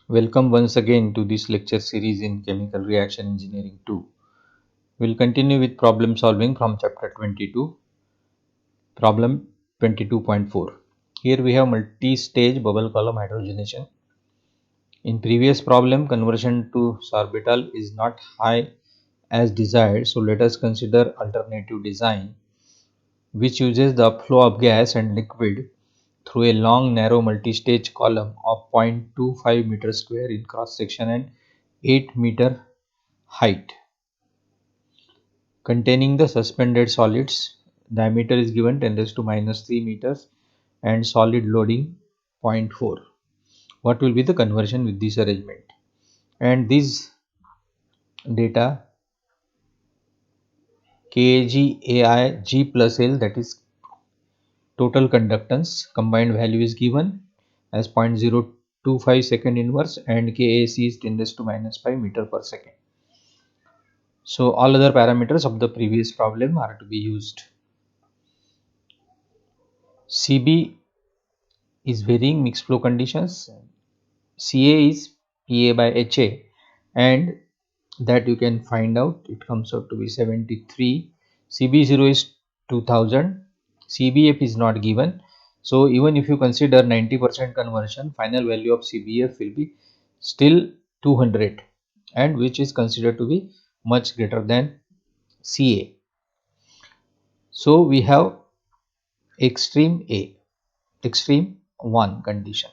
Welcome once again to this lecture series in Chemical Reaction Engineering 2. We'll continue with problem solving from chapter 22, problem 22.4. Here we have multi-stage bubble column hydrogenation. In previous problem, conversion to sorbitol is not high as desired, so let us consider alternative design which uses the upflow of gas and liquid through a long narrow multi-stage column of 0.25 meter square in cross section and 8 meter height containing the suspended solids. Diameter is given 10 raised to minus 3 meters and solid loading 0.4. What will be the conversion with this arrangement? And these data Kg Ai G plus L, that is total conductance, combined value is given as 0.025 second inverse and KAC is 10 raised to minus 5 meter per second. So all other parameters of the previous problem are to be used. Cb is varying mixed flow conditions, Ca is Pa by Ha, and that you can find out, it comes out to be 73. Cb0 is 2000, Cbf is not given, so even if you consider 90% conversion, final value of Cbf will be still 200, and which is considered to be much greater than Ca. So we have extreme 1 condition,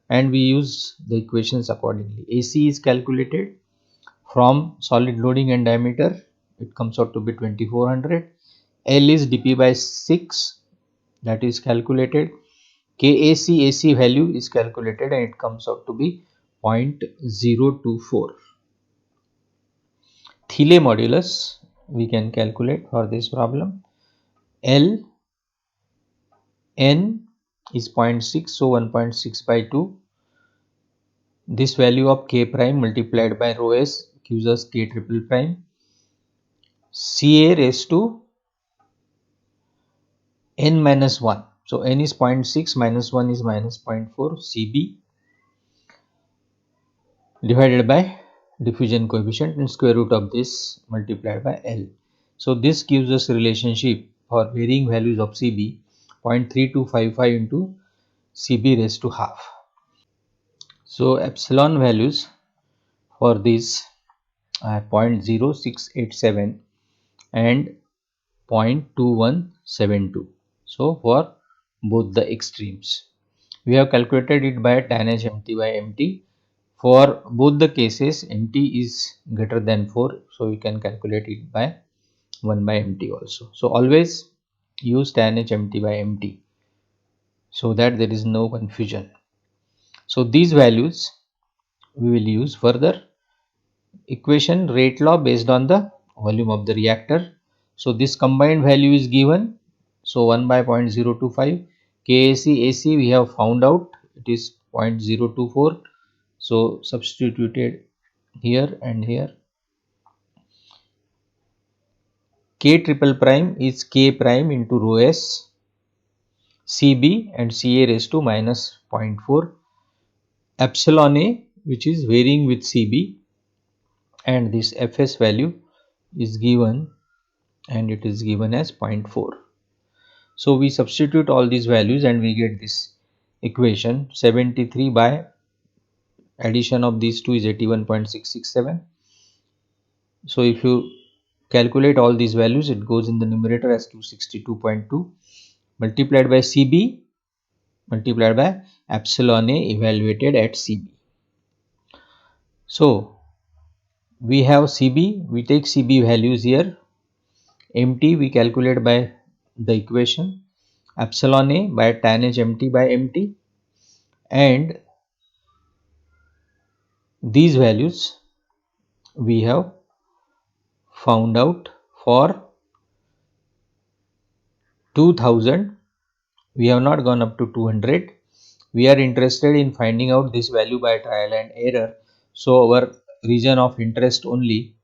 and we use the equations accordingly. AC is calculated from solid loading and diameter, it comes out to be 2400. L is dp by 6, that is calculated. KAC AC value is calculated and it comes out to be 0.024. Thiele modulus we can calculate for this problem. L N is 0.6, so 1.6 by 2. This value of K prime multiplied by rho s gives us K triple prime. Ca raised to n minus 1. So n is 0.6 minus 1 is minus 0.4. Cb divided by diffusion coefficient and square root of this multiplied by L. So this gives us relationship for varying values of Cb 0.3255 into Cb raised to half. So epsilon values for this are 0.0687 and 0.2172. So for both the extremes, we have calculated it by tan h mt by mt. For both the cases, mt is greater than 4, so we can calculate it by 1 by mt also. So always use tan h mt by mt so that there is no confusion. So these values we will use further. Equation rate law based on the volume of the reactor. So this combined value is given, so 1 by 0.025. KAC AC we have found out, it is 0.024, so substituted here and here. K triple prime is K prime into rho s, Cb and Ca raised to minus 0.4, epsilon A which is varying with Cb, and this Fs value is given and it is given as 0.4. So we substitute all these values and we get this equation. 73 by addition of these two is 81.667. So if you calculate all these values, it goes in the numerator as 262.2 multiplied by Cb multiplied by epsilon A evaluated at Cb. So we have Cb, we take Cb values here, mt we calculate by the equation, epsilon A by tan h mt by mt, and these values we have found out for 2000. We have not gone up to 200. We are interested in finding out this value by trial and error, so our region of interest only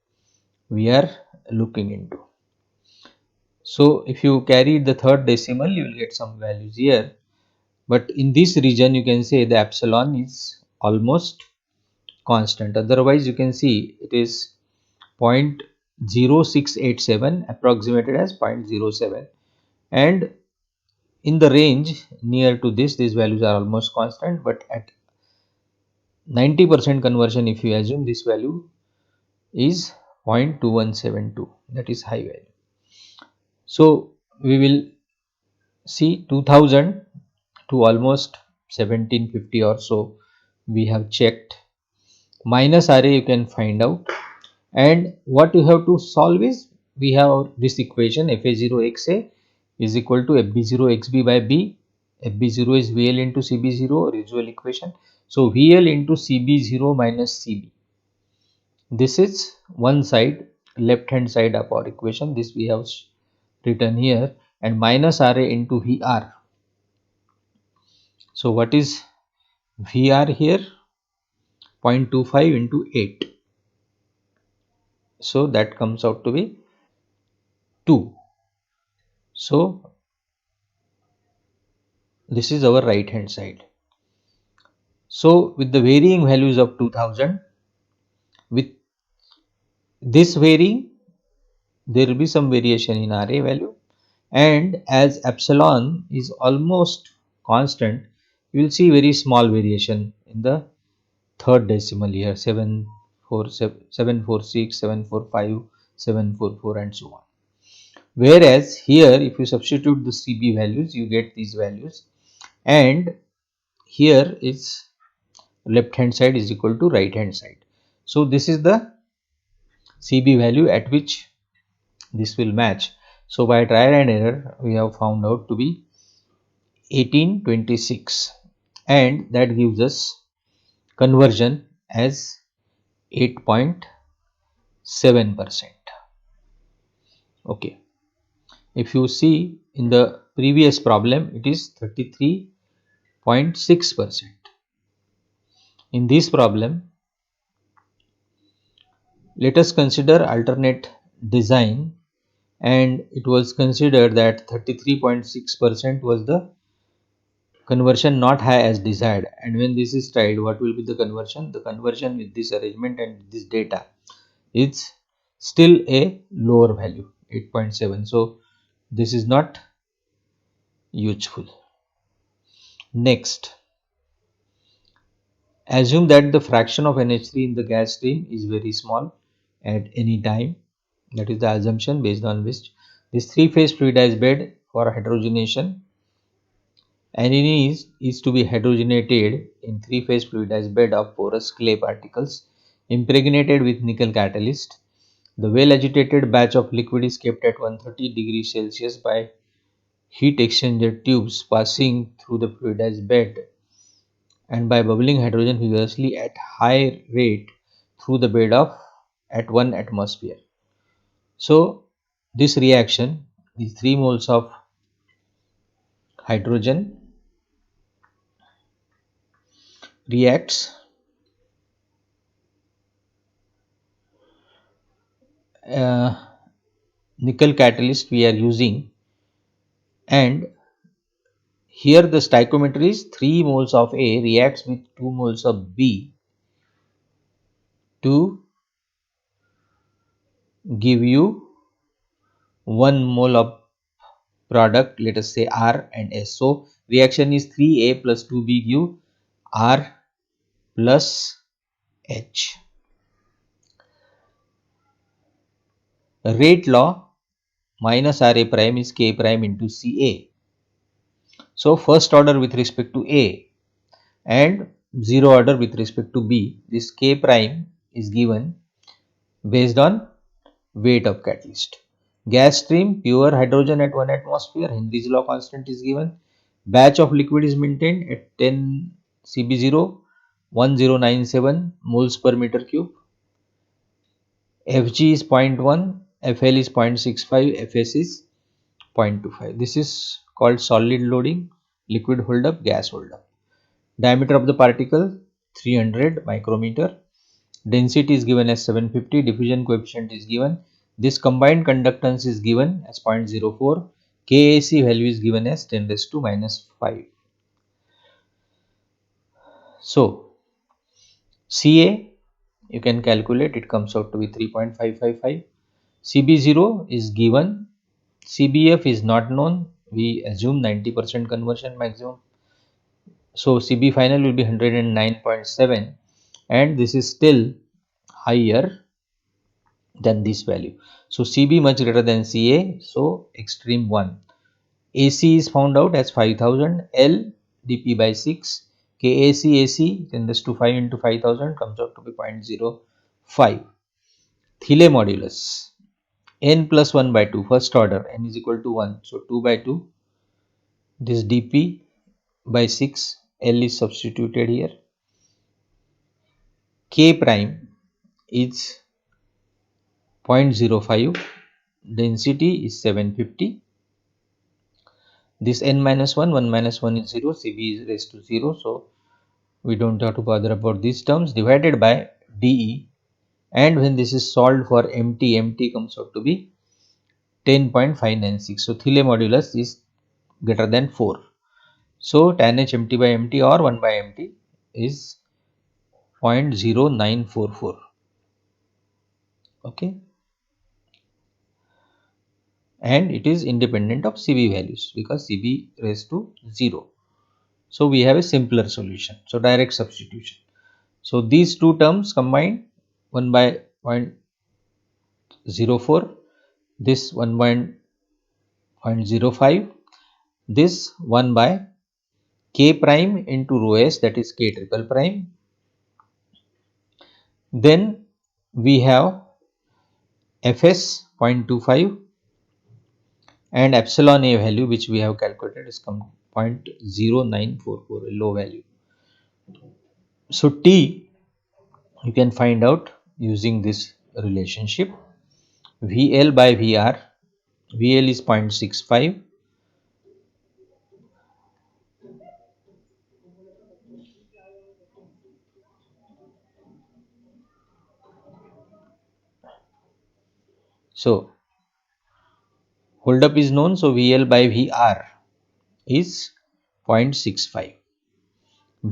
we are looking into. So if you carry the third decimal, you will get some values here, but in this region you can say the epsilon is almost constant. Otherwise, you can see it is 0.0687 approximated as 0.07, and in the range near to this, these values are almost constant, but at 90% conversion, if you assume this value is 0.2172, that is high value. So we will see 2000 to almost 1750 or so we have checked. Minus array you can find out, and what you have to solve is, we have this equation fa0xa is equal to fb0xb by b. fb0 is vl into cb0, residual equation. So vl into cb0 minus cb, this is one side, left hand side of our equation, this we have written here, and minus ra into vr. So what is vr here? 0.25 into 8, so that comes out to be 2. So this is our right hand side. So with the varying values of 2000, with this varying, there will be some variation in RA value, and as epsilon is almost constant, you will see very small variation in the third decimal here, 747, 746, 745, 744 and so on. Whereas here, if you substitute the CB values, you get these values, and here is left hand side is equal to right hand side. So this is the CB value at which this will match. So by trial and error, we have found out to be 1826, and that gives us conversion as 8.7%. Okay. If you see in the previous problem, it is 33.6%. In this problem, let us consider alternate design, and it was considered that 33.6% was the conversion not high as desired, and when this is tried, what will be the conversion? The conversion with this arrangement and this data is still a lower value, 8.7. So this is not useful. Next, assume that the fraction of NH3 in the gas stream is very small at any time. That is the assumption based on which this three-phase fluidized bed for hydrogenation, aniline is to be hydrogenated in three-phase fluidized bed of porous clay particles impregnated with nickel catalyst. The well-agitated batch of liquid is kept at 130 degrees Celsius by heat exchanger tubes passing through the fluidized bed and by bubbling hydrogen vigorously at high rate through the bed of at 1 atmosphere. So this reaction, the 3 moles of hydrogen reacts nickel catalyst we are using, and here the stoichiometry is 3 moles of A reacts with 2 moles of B to give you 1 mole of product, let us say R and S. So reaction is 3A plus 2B give R plus H. Rate law minus RA prime is K prime into CA. So first order with respect to A and 0 order with respect to B, this K prime is given based on weight of catalyst. Gas stream, pure hydrogen at 1 atmosphere, Henry's law constant is given. Batch of liquid is maintained at 10 Cb0, 1097 moles per meter cube. Fg is 0.1, Fl is 0.65, Fs is 0.25. This is called solid loading, liquid hold up, gas hold up. Diameter of the particle 300 micrometer. Density is given as 750, diffusion coefficient is given. This combined conductance is given as 0.04. KAC value is given as 10 raised to minus 5. So Ca you can calculate, it comes out to be 3.555. CB0 is given, CBF is not known, we assume 90% conversion maximum. So CB final will be 109.7, and this is still higher than this value. So CB much greater than CA, so extreme 1. AC is found out as 5000, L dp by 6, KAC AC, then this to 5 into 5000 comes out to be 0.05. Thiele modulus, n plus 1 by 2, first order, n is equal to 1, so 2 by 2, this dp by 6, L is substituted here, K prime is 0.05, density is 750, this n minus 1, 1 minus 1 is 0, Cb is raised to 0, so we don't have to bother about these terms, divided by dE, and when this is solved for MT comes out to be 10.596. So Thiele modulus is greater than 4. So tan H MT by MT or 1 by MT is 0.0944. Okay, and it is independent of CB values because CB raised to 0. So we have a simpler solution. So direct substitution. So these two terms combined, 1 by 0.04, this 1.05, this 1 by K prime into rho s, that is K triple prime. Then we have Fs 0.25 and epsilon A value which we have calculated is 0.0944, a low value. So T you can find out using this relationship, VL by VR, VL is 0.65, so hold up is known, so VL by VR is 0.65.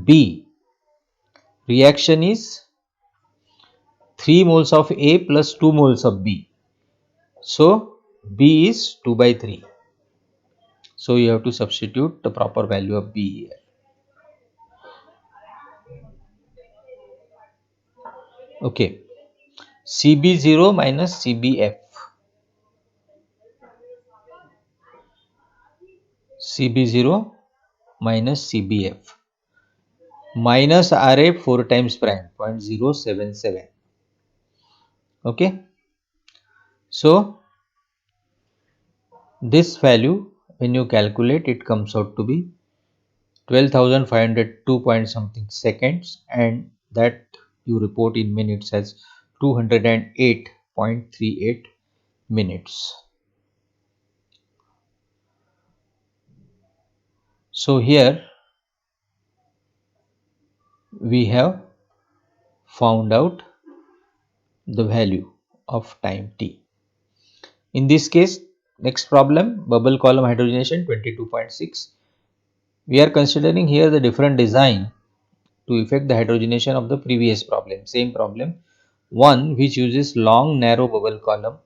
B, reaction is 3 moles of A plus 2 moles of B. So B is 2 by 3. So you have to substitute the proper value of B here. Okay. CB0 minus CBF. CB0 minus CBF. Minus RA 4 times prime, 0.077. Okay. So this value when you calculate, it comes out to be 12,502 point something seconds, and that you report in minutes as 208.38 minutes. So here we have found out the value of time t. In this case, next problem, bubble column hydrogenation 22.6. We are considering here the different design to effect the hydrogenation of the previous problem, same problem. One which uses long narrow bubble column,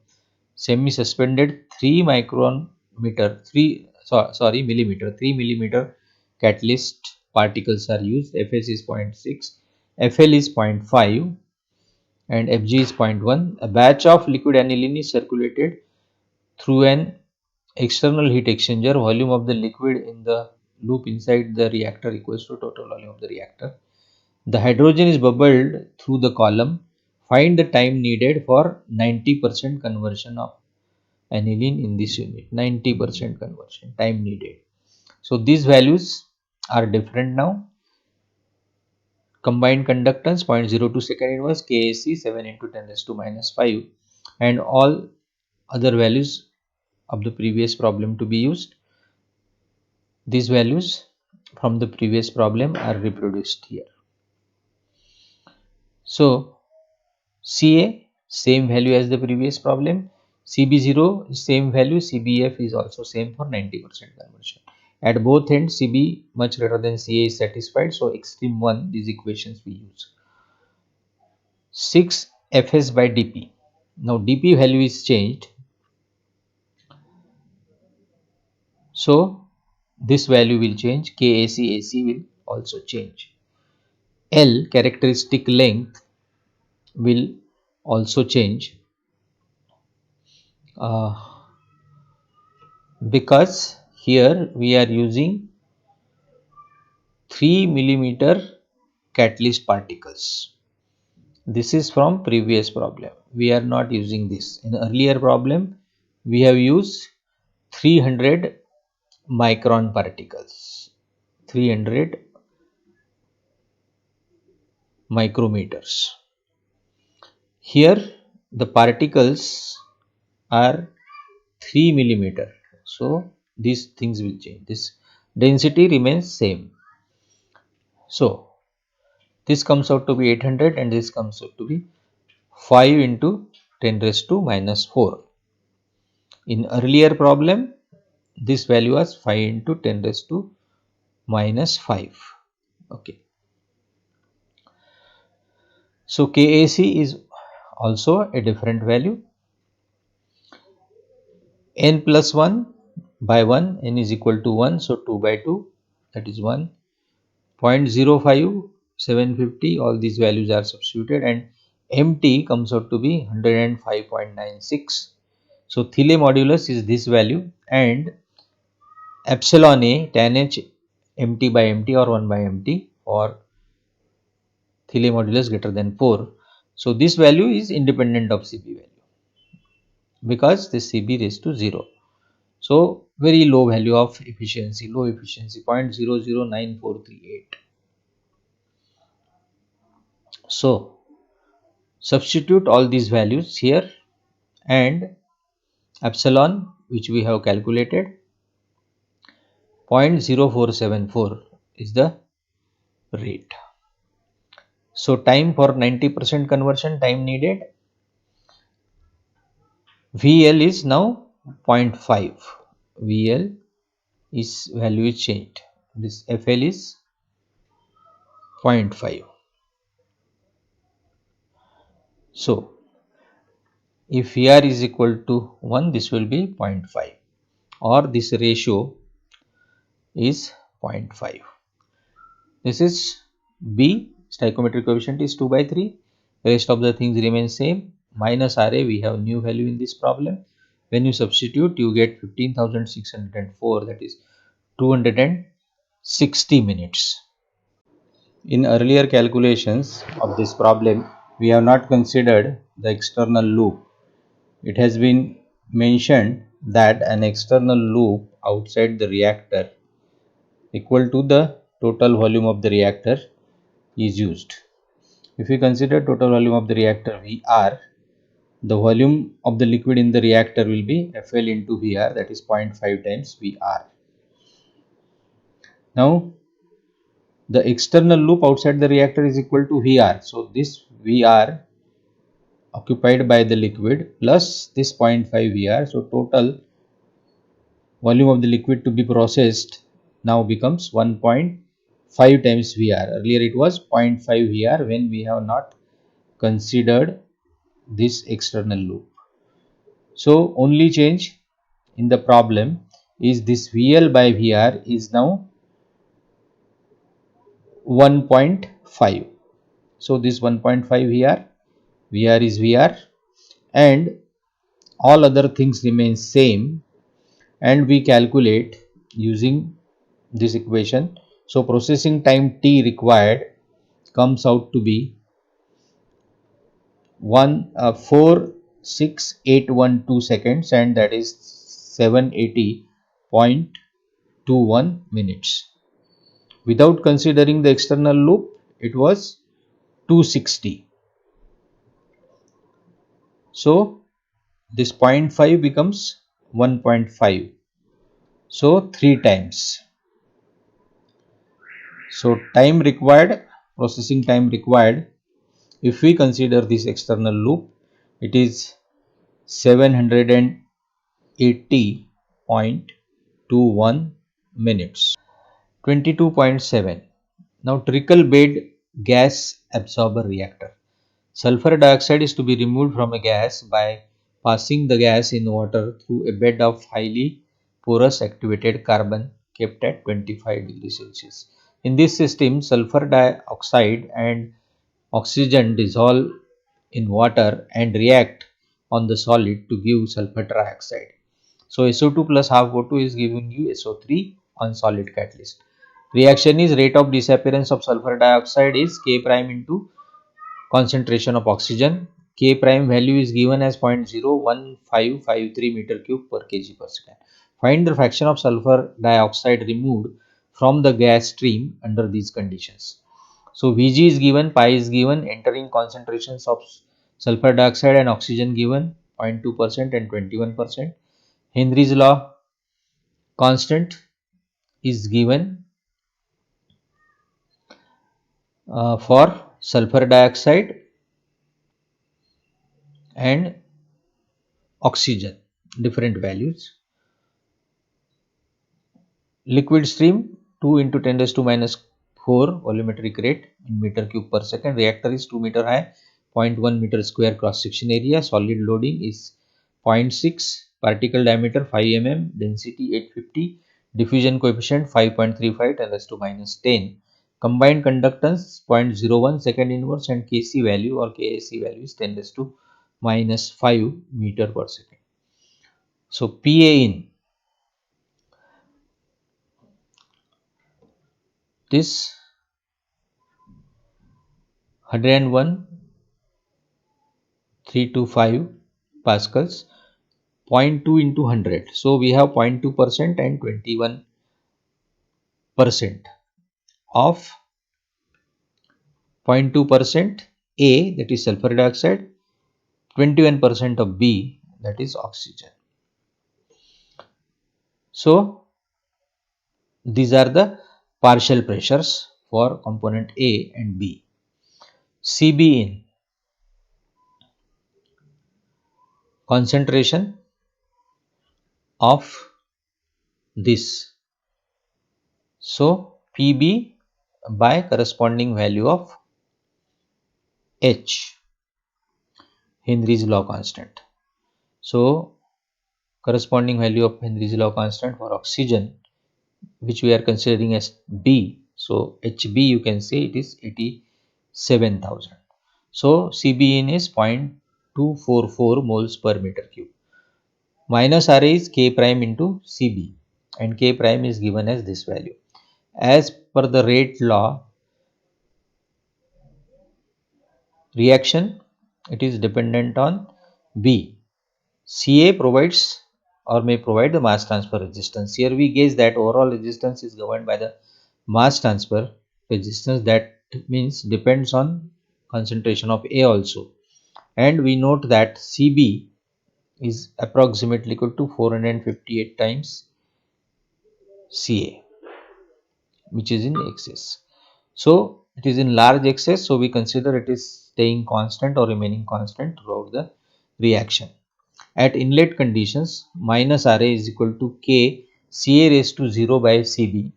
semi suspended 3 millimeter 3 millimeter catalyst particles are used. Fs is 0.6, Fl is 0.5 and Fg is 0.1. A batch of liquid aniline is circulated through an external heat exchanger. Volume of the liquid in the loop inside the reactor equals to total volume of the reactor. The hydrogen is bubbled through the column. Find the time needed for 90% conversion of aniline in this unit. 90% conversion time needed. So these values are different now. Combined conductance 0.02 second inverse, KAC 7 into 10 raised to minus 5, and all other values of the previous problem to be used. These values from the previous problem are reproduced here. So CA same value as the previous problem, CB0 same value, CBF is also same for 90% conversion. At both ends CB much greater than CA is satisfied, so extreme 1 these equations we use. 6 Fs by dp. Now dp value is changed, so this value will change, KAC AC will also change. L characteristic length will also change uh, because here we are using 3 millimeter catalyst particles. This is from previous problem. We are not using this. In earlier problem, we have used 300 micron particles, 300 micrometers. Here the particles are 3 millimeter. So these things will change. This density remains same. So this comes out to be 800 and this comes out to be 5 into 10 raised to minus 4. In earlier problem, this value was 5 into 10 raised to minus 5. Okay. So KAC is also a different value. N plus 1 by 1, n is equal to 1. So 2 by 2, that is 1. 0.05, 750, all these values are substituted and MT comes out to be 105.96. So Thiele modulus is this value and epsilon A tan H MT by MT or 1 by MT or Thiele modulus greater than 4. So this value is independent of CB value because this CB raised to 0. So very low value of efficiency, low efficiency 0.009438. So substitute all these values here and epsilon which we have calculated 0.0474 is the rate. So time for 90% conversion time needed, VL is now 0.5, VL is value is changed, this FL is 0.5. So if VR is equal to 1, this will be 0.5 or this ratio is 0.5. This is B, stoichiometric coefficient is 2 by 3, rest of the things remain same. Minus RA, we have new value in this problem. When you substitute, you get 15,604, that is 260 minutes. In earlier calculations of this problem, we have not considered the external loop. It has been mentioned that an external loop outside the reactor equal to the total volume of the reactor is used. If we consider total volume of the reactor VR, the volume of the liquid in the reactor will be FL into VR, that is 0.5 times VR. Now the external loop outside the reactor is equal to VR. So this VR occupied by the liquid plus this 0.5 VR. So total volume of the liquid to be processed now becomes 1.5 times VR. Earlier it was 0.5 VR when we have not considered this external loop. So only change in the problem is this VL by VR is now 1.5. So this 1.5 VR, VR is VR and all other things remain same and we calculate using this equation. So processing time T required comes out to be 46812 seconds and that is 780.21 minutes. Without considering the external loop, it was 260. So this 0.5 becomes 1.5. So 3 times. So time required, processing time required, if we consider this external loop, it is 780.21 minutes. 22.7. Now trickle bed gas absorber reactor. Sulfur dioxide is to be removed from a gas by passing the gas in water through a bed of highly porous activated carbon kept at 25 degrees Celsius. In this system, sulfur dioxide and oxygen dissolve in water and react on the solid to give sulfur dioxide. So SO2 plus half O2 is giving you SO3 on solid catalyst. Reaction is rate of disappearance of sulfur dioxide is K prime into concentration of oxygen. K prime value is given as 0.01553 meter cube per kg per second. Find the fraction of sulfur dioxide removed from the gas stream under these conditions. So Vg is given, pi is given, entering concentrations of sulfur dioxide and oxygen given 0.2% and 21%. Henry's law constant is given for sulfur dioxide and oxygen, different values. Liquid stream 2 into 10 raised to minus 4 volumetric rate in meter cube per second. Reactor is 2 meter high, 0.1 meter square cross section area. Solid loading is 0.6, particle diameter 5 mm, density 850, diffusion coefficient 5.35 10 raised to minus 10. Combined conductance 0.01 second inverse and Kc value or Kac value is 10 raised to minus 5 meter per second. So Pa in this 101,325 pascals, 0.2 into 100. So we have 0.2% and 21% of 0.2% A, that is sulfur dioxide, 21% of B, that is oxygen. So these are the partial pressures for component A and B. Cb in concentration of this. So Pb by corresponding value of H, Henry's law constant. So corresponding value of Henry's law constant for oxygen, which we are considering as B. So Hb you can say it is 87,000. So Cb in is 0.244 moles per meter cube. Minus Ra is K prime into Cb, and K prime is given as this value. As per the rate law, reaction, it is dependent on B. Ca provides or may provide the mass transfer resistance. Here we gauge that overall resistance is governed by the mass transfer resistance, that means depends on concentration of A also. And we note that Cb is approximately equal to 458 times Ca, which is in excess. So it is in large excess, so we consider it is staying constant or remaining constant throughout the reaction. At inlet conditions, minus Ra is equal to K Ca raised to 0 by Cb.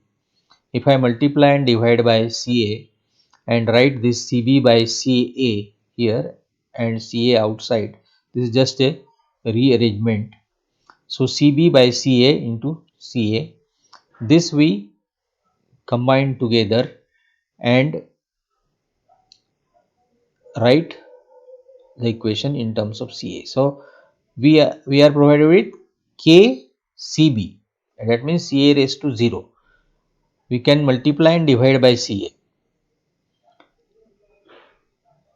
If I multiply and divide by Ca and write this Cb by Ca here and Ca outside, this is just a rearrangement. So Cb by Ca into Ca, this we combine together and write the equation in terms of Ca. So we are provided with Kcb, and that means Ca raised to 0. We can multiply and divide by Ca.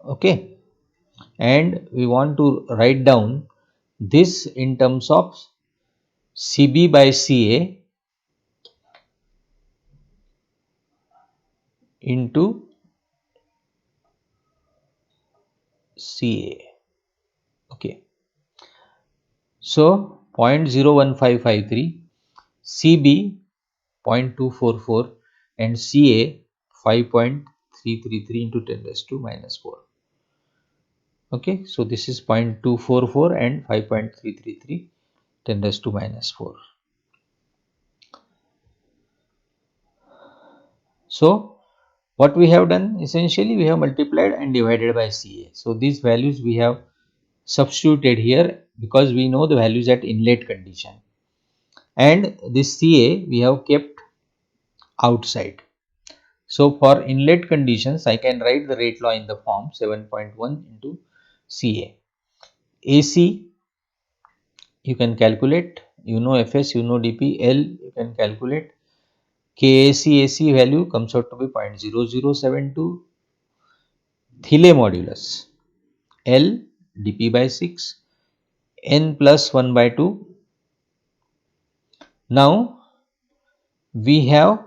Okay, and we want to write down this in terms of Cb by Ca into Ca. Okay, so 0.01553, Cb 0.244 and Ca 5.333 into 10 raised to minus 4. Okay, so this is 0.244 and 5.333 10 raised to minus 4. So What we have done, essentially we have multiplied and divided by Ca. So these values we have substituted here because we know the values at inlet condition, and this Ca we have kept outside. So for inlet conditions, I can write the rate law in the form 7.1 into Ca. AC you can calculate, you know Fs, you know dP, L you can calculate. KAC AC value comes out to be 0.0072. Thiele modulus L dP by 6, N plus 1 by 2. Now we have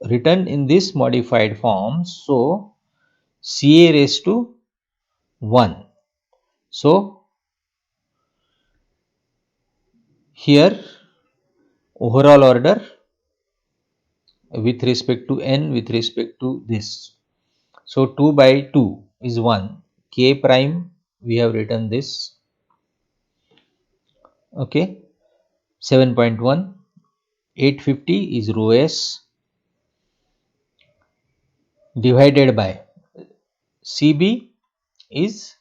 written in this modified form, so Ca raised to 1. So here overall order with respect to n with respect to this. So 2 by 2 is 1. K prime we have written this. Okay. 7.1. 850 is rho s divided by CB is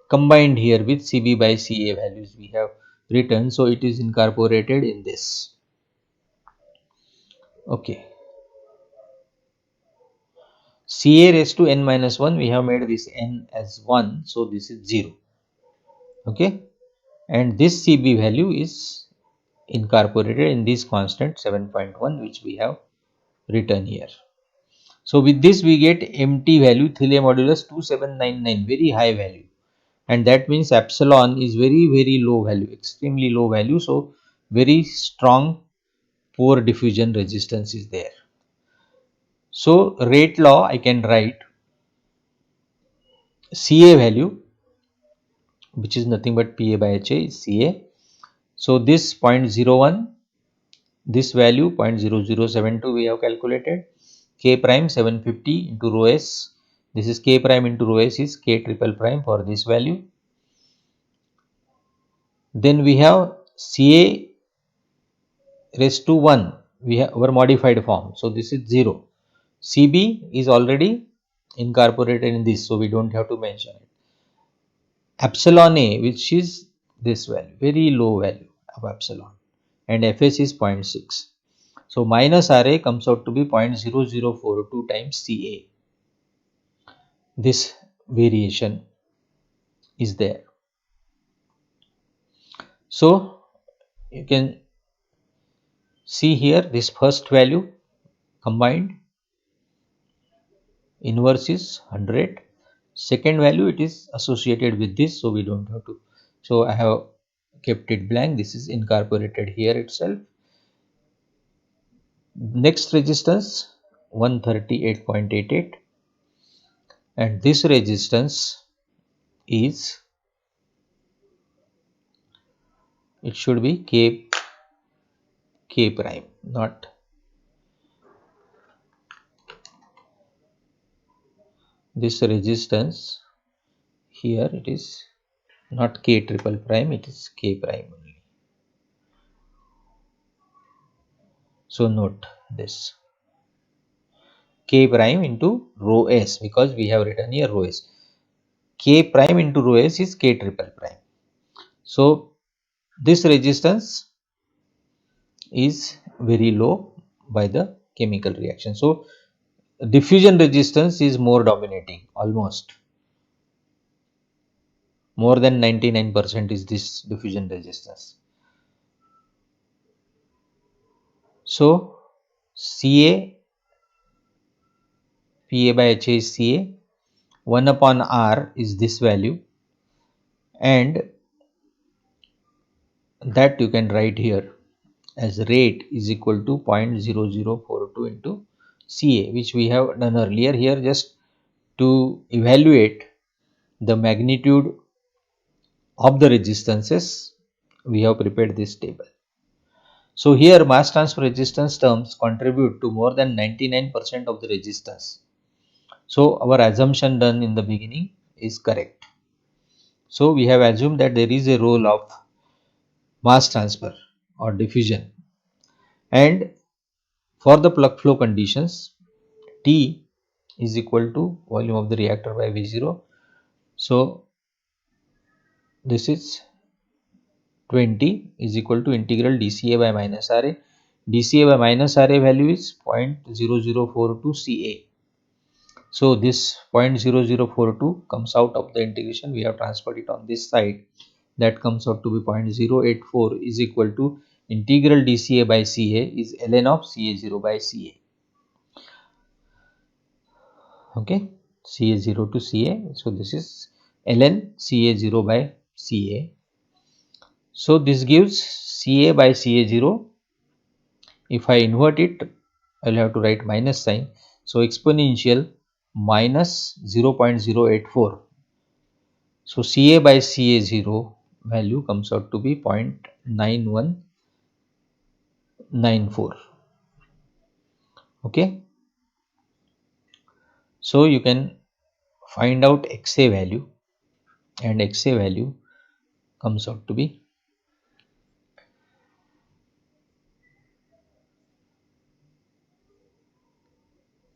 combined here with CB by CA values we have written. So it is incorporated in this. Okay. Ca raised to n minus 1, we have made this n as 1, so this is 0. Okay, and this Cb value is incorporated in this constant 7.1 which we have written here. So with this we get empty value Thiele modulus 2799, very high value, and that means epsilon is very low value, extremely low value. So very strong poor diffusion resistance is there. So rate law I can write Ca value, which is nothing but Pa by Ha is Ca. So this 0.01, this value 0.0072 we have calculated. K prime 750 into rho s. This is K prime into rho s is K triple prime for this value. Then we have Ca raised to 1. We have our modified form. So this is 0. Cb is already incorporated in this, so we don't have to mention it. Epsilon A, which is this value, very low value of epsilon, and Fs is 0.6. So minus Ra comes out to be 0.0042 times Ca. This variation is there. So you can see here this first value combined, inverse is 100. Second value it is associated with this, so we don't have to. So I have kept it blank. This is incorporated here itself. Next resistance 138.88, and this resistance is, it should be K prime, not this resistance here, it is not K triple prime, it is K prime only. So note this K prime into rho s, because we have written here rho s. K prime into rho s is K triple prime. So this resistance is very low by the chemical reaction. So diffusion resistance is more dominating, almost more than 99% is this diffusion resistance. So Ca Pa by Ha is Ca, 1 upon R is this value, and that you can write here as rate is equal to 0.0042 into Ca, which we have done earlier. Here just to evaluate the magnitude of the resistances, we have prepared this table. So here mass transfer resistance terms contribute to more than 99% of the resistance. So our assumption done in the beginning is correct. So we have assumed that there is a role of mass transfer or diffusion, and for the plug flow conditions T is equal to volume of the reactor by V0. So this is 20 is equal to integral dCA by minus RA. dCA by minus RA value is 0.0042 Ca. So this 0.0042 comes out of the integration. We have transferred it on this side. That comes out to be 0.084 is equal to integral dCA by Ca is ln of Ca0 by Ca. Okay, Ca0 to Ca. So this is ln Ca0 by Ca. So this gives Ca by Ca0. If I invert it, I will have to write minus sign. So exponential minus 0.084. So Ca by Ca0 value comes out to be 0.9194. Okay. So you can find out Xa value, and Xa value comes out to be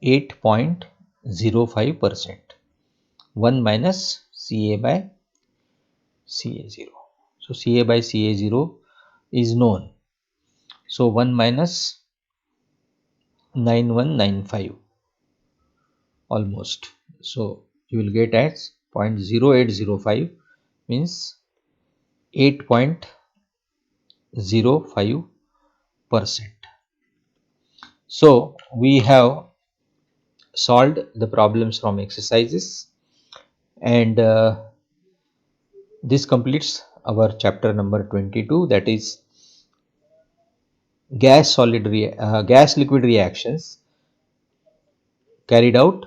8.05%. 1 minus Ca by Ca0. So Ca by Ca0 is known. So 1 minus 9195 almost. So you will get as 0.0805 means 8.05%. So we have solved the problems from exercises, and this completes our chapter number 22, that is gas liquid reactions carried out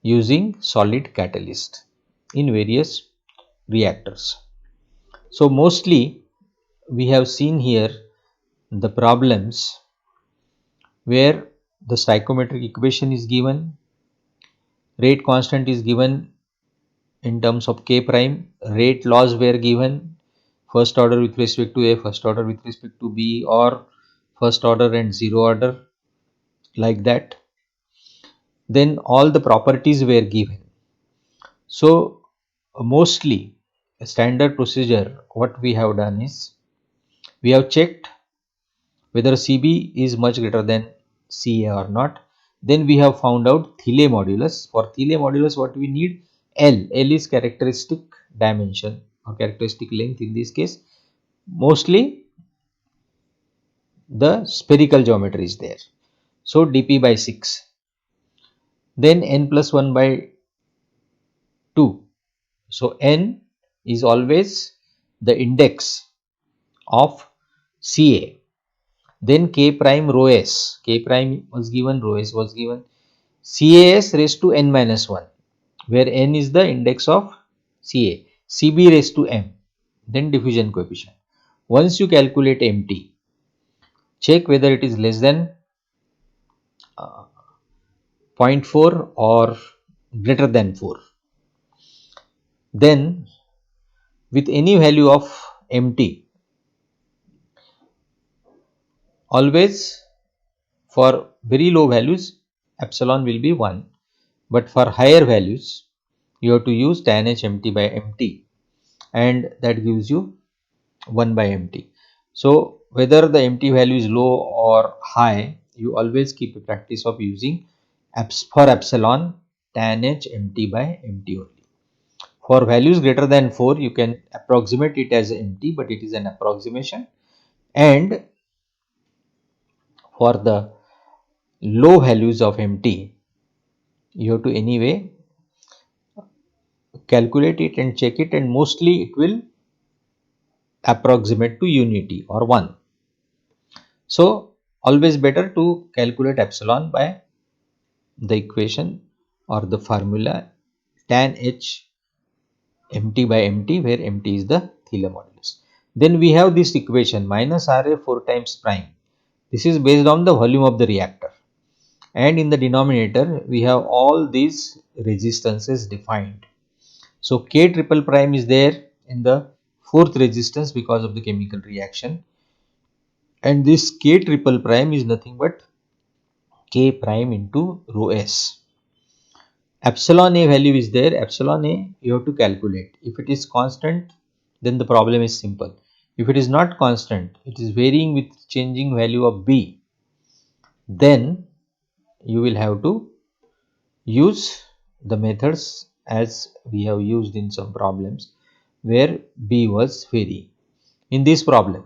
using solid catalyst in various reactors. So mostly we have seen here the problems where the stoichiometric equation is given, rate constant is given in terms of K prime, rate laws were given, first order with respect to A, first order with respect to B, or first order and zero order, like that. Then all the properties were given. So mostly a standard procedure, what we have done is we have checked whether Cb is much greater than Ca or not. Then we have found out Thiele modulus. For Thiele modulus, what we need? L. L is characteristic dimension or characteristic length in this case. Mostly the spherical geometry is there. So dp by 6. Then n plus 1 by 2. So n is always the index of Ca. Then K prime rho s. K prime was given, rho s was given. CAS raised to n minus 1, where n is the index of Ca. Cb raised to m. Then diffusion coefficient. Once you calculate MT, check whether it is less than 0.4 or greater than 4. Then with any value of MT, always for very low values epsilon will be 1, but for higher values you have to use tan h MT by MT, and that gives you 1 by MT. So whether the MT value is low or high, you always keep a practice of using for epsilon tan h MT by MT only. For values greater than 4, you can approximate it as MT, but it is an approximation. And for the low values of MT, you have to anyway calculate it and check it, and mostly it will approximate to unity or 1. So always better to calculate epsilon by the equation or the formula tan h MT by MT, where MT is the Thiele modulus. Then we have this equation minus Ra 4 times prime. This is based on the volume of the reactor, and in the denominator we have all these resistances defined. So K triple prime is there in the fourth resistance because of the chemical reaction, and this K triple prime is nothing but K prime into rho S. Epsilon A value is there. Epsilon A you have to calculate. If it is constant, then the problem is simple. If it is not constant, it is varying with changing value of B, then you will have to use the methods as we have used in some problems where B was varying. In this problem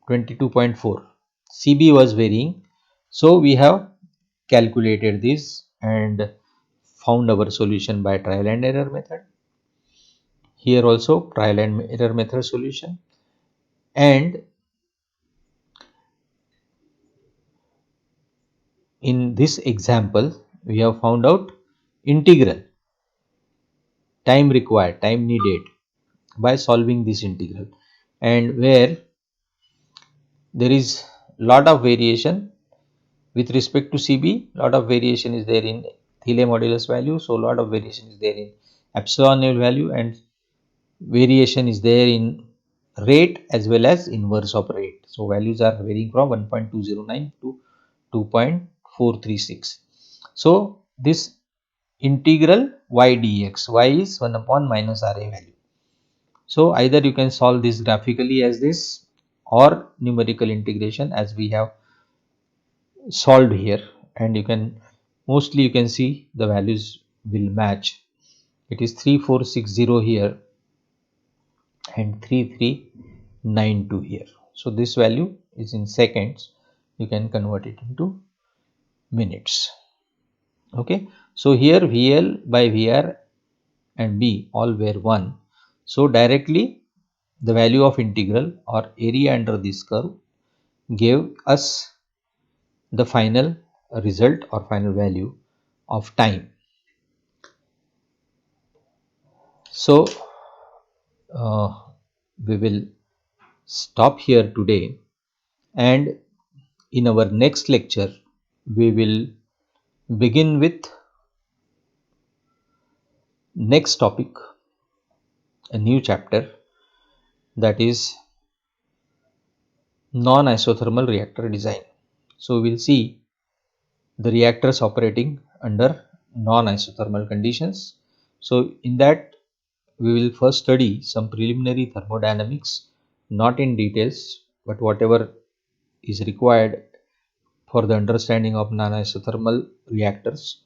22.4, CB was varying, so we have calculated this and found our solution by trial and error method. Here also trial and error method solution, and in this example we have found out integral, time required, time needed by solving this integral, and where there is lot of variation with respect to CB, lot of variation is there in Thiele modulus value, so lot of variation is there in epsilon value, and variation is there in rate as well as inverse of rate. So values are varying from 1.209 to 2.436. So this integral y dx, y is 1 upon minus Ra value. So either you can solve this graphically as this or numerical integration as we have solved here, and you can mostly you can see the values will match. It is 3460 here and 3392 here. So this value is in seconds, you can convert it into minutes. Okay, so here VL by VR and B all were 1. So directly the value of integral or area under this curve gave us the final result or final value of time. So we will stop here today, and in our next lecture we will begin with next topic, a new chapter, that is non-isothermal reactor design. So we will see the reactors operating under non-isothermal conditions. So in that we will first study some preliminary thermodynamics, not in details but whatever is required for the understanding of non-isothermal reactors.